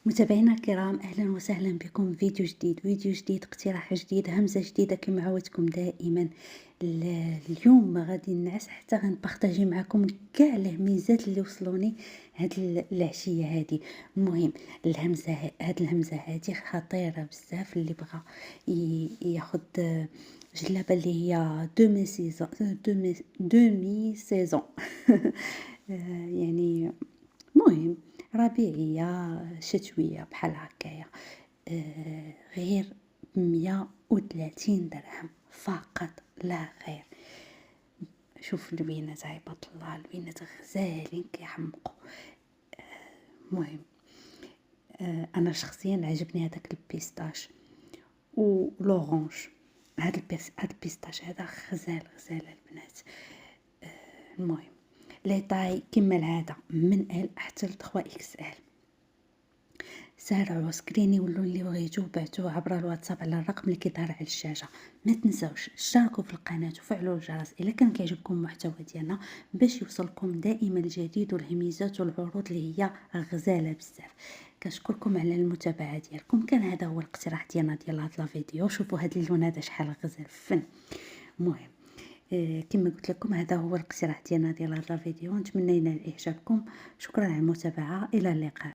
متابعينا الكرام، اهلا وسهلا بكم فيديو جديد اقتراح جديد همزه جديده كما عودتكم دائما. اليوم غادي نعس حتى غنبارطاجي معكم كاع الهميزات اللي وصلوني هاد العشيه هادي. المهم هاد الهمزه هادي خطيره بزاف. اللي بغى ياخد جلابه اللي هي دومي سيزون يعني مهم ربيعية شتوية بحال هكايا. غير ب130 درهم فقط لا غير. شوف البينات عباد الله، البينات غزالين كيحمقوا. مهم انا شخصيا عجبني هذاك البيستاش ولورانج. هاد البيستاش هذا غزال البنات. المهم لي طاي كما العاده من ال حتى ل 3 اكس ال. سارعوا سكريني ولو اللي بغيتو بعتوه عبر الواتساب على الرقم اللي كيظهر على الشاشه. ما تنساوش اشتركوا في القناه وفعلوا الجرس الا كان كيعجبكم المحتوى ديالنا باش يوصلكم دائما الجديد والهميزات والعروض اللي هي غزاله بزاف. كنشكركم على المتابعه ديالكم. كان هذا هو الاقتراح ديالنا ديال هذا الفيديو. شوفوا هذا اللون هذا شحال غزال فن. المهم كما قلت لكم هذا هو الاقتراح ديالنا ديال هذا الفيديو. نتمنى ينال اعجابكم. شكرا على المتابعه، الى اللقاء.